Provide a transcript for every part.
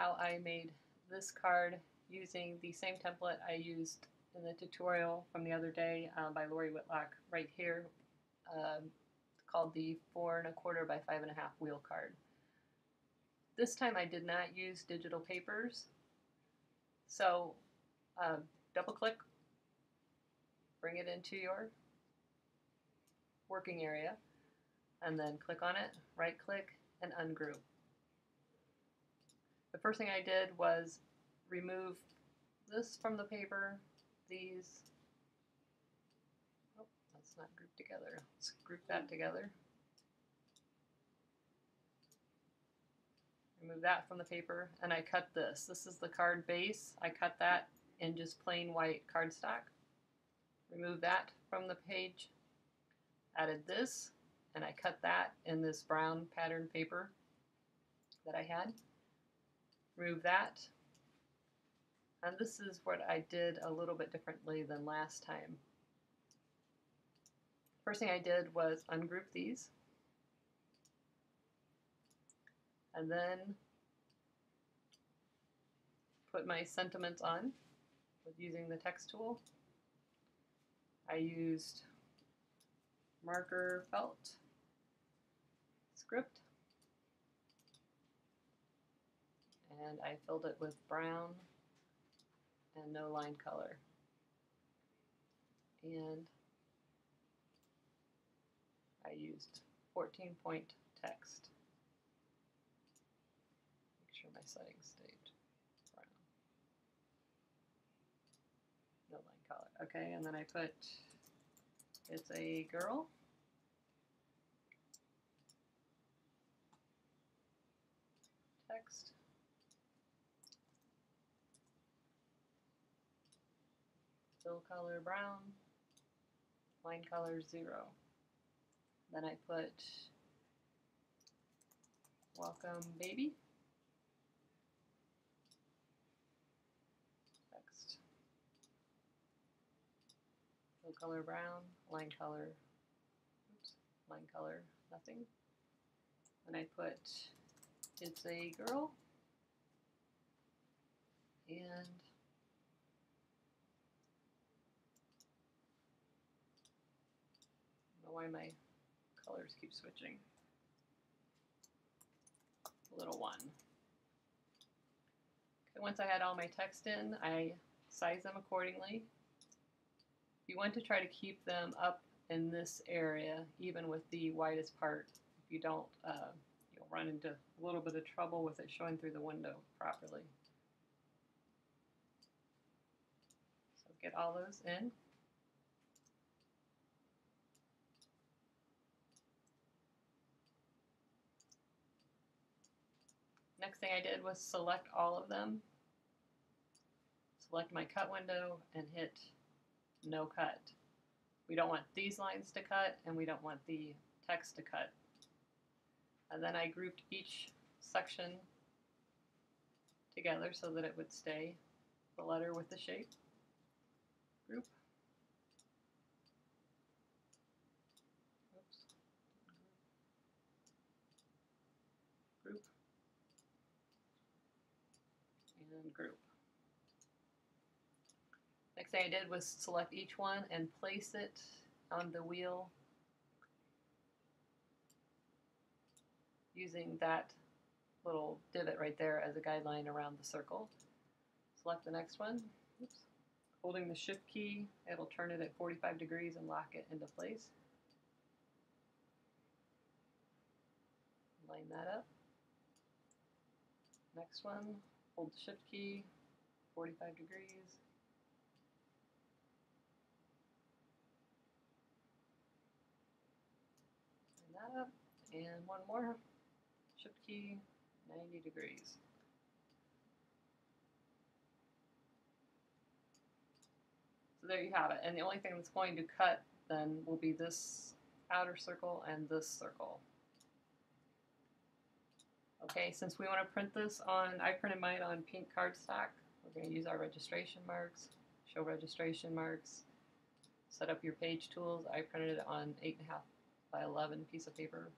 how I made this card using the same template I used in the tutorial from the other day by Lori Whitlock right here, called the 4 1/4 by 5 1/2 wheel card. This time I did not use digital papers, so double click, bring it into your working area, and then click on it, right click, and ungroup. The first thing I did was remove this from the paper, these, oh, that's not grouped together, let's group that together. Remove that from the paper, and I cut this. This is the card base. I cut that in just plain white cardstock. Remove that from the page, added this, and I cut that in this brown pattern paper that I had. Remove that, and this is what I did a little bit differently than last time. First thing I did was ungroup these, and then put my sentiments on with using the text tool. I used marker felt script, and I filled it with brown and no line color. And I used 14-point text. Make sure my settings stayed brown. No line color. Okay, and then I put, it's a girl. Text. Fill color brown. Line color 0. Then I put welcome baby. Text. Fill color brown. Line color, oops, line color nothing. Then I put it's a girl. And I don't know why my colors keep switching. Little one. Okay, once I had all my text in, I sized them accordingly. You want to try to keep them up in this area, even with the widest part. If you don't, you'll run into a little bit of trouble with it showing through the window properly. So get all those in. Next thing I did was select all of them, select my cut window, and hit no cut. We don't want these lines to cut, and we don't want the text to cut. And then I grouped each section together so that it would stay the letter with the shape. Group. Oops. Group. And group. Next thing I did was select each one and place it on the wheel using that little divot right there as a guideline around the circle. Select the next one. Oops. Holding the shift key, it'll turn it at 45 degrees and lock it into place. Line that up. Next one, hold the shift key, 45 degrees. Line that up, and one more, shift key, 90 degrees. So there you have it, and the only thing that's going to cut then will be this outer circle and this circle. Okay, since we want to print this on, I printed mine on pink cardstock. We're going to use our registration marks, show registration marks, set up your page tools. I printed it on 8.5 by 11 piece of paper.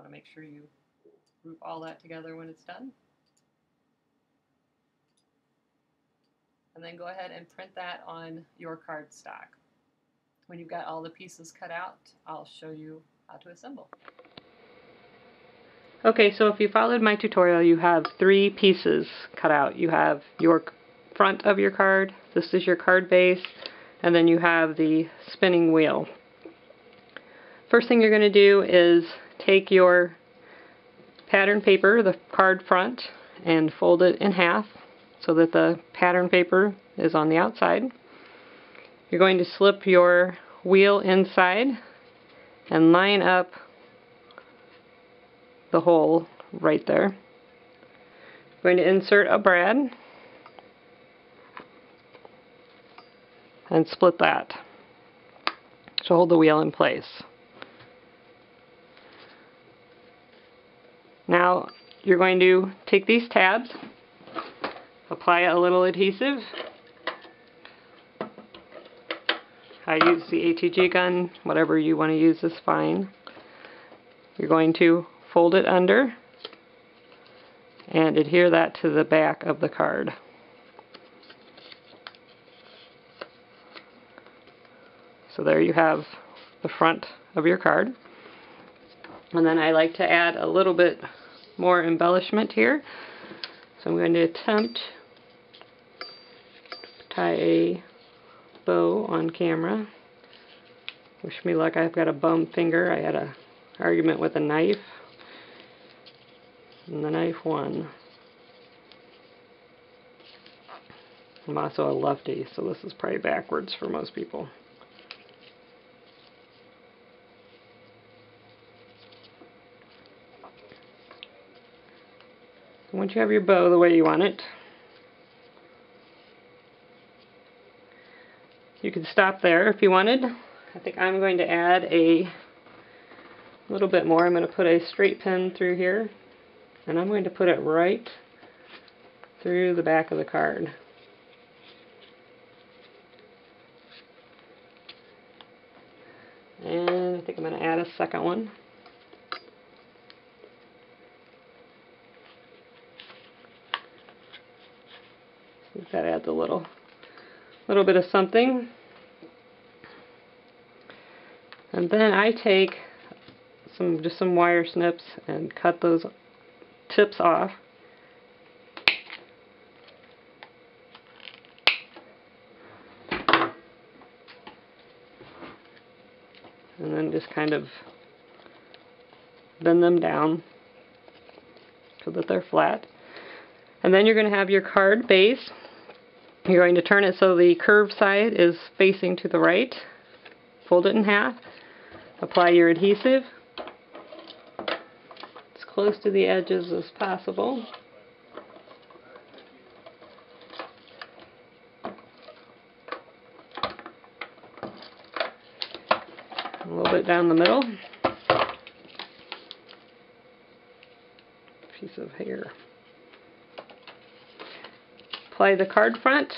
to make sure you group all that together when it's done. And then go ahead and print that on your cardstock. When you've got all the pieces cut out, I'll show you how to assemble. Okay, so if you followed my tutorial, you have 3 pieces cut out. You have your front of your card, this is your card base, and then you have the spinning wheel. First thing you're going to do is take your pattern paper, the card front, and fold it in half so that the pattern paper is on the outside. You're going to slip your wheel inside and line up the hole right there. You're going to insert a brad and split that to hold the wheel in place. Now you're going to take these tabs, apply a little adhesive. I use the ATG gun, whatever you want to use is fine. You're going to fold it under and adhere that to the back of the card. So there you have the front of your card. And then I like to add a little bit more embellishment here. So I'm going to attempt to tie a bow on camera. Wish me luck, I've got a bum finger. I had an argument with a knife, and the knife won. I'm also a lefty, so this is probably backwards for most people. Once you have your bow the way you want it, you can stop there if you wanted. I think I'm going to add a little bit more. I'm going to put a straight pin through here, and I'm going to put it right through the back of the card. And I think I'm going to add a second one. That adds a little bit of something. And then I take just some wire snips and cut those tips off. And then just kind of bend them down so that they're flat. And then you're going to have your card base. You're going to turn it so the curved side is facing to the right. Fold it in half. Apply your adhesive as close to the edges as possible. A little bit down the middle. Piece of hair. Apply the card front.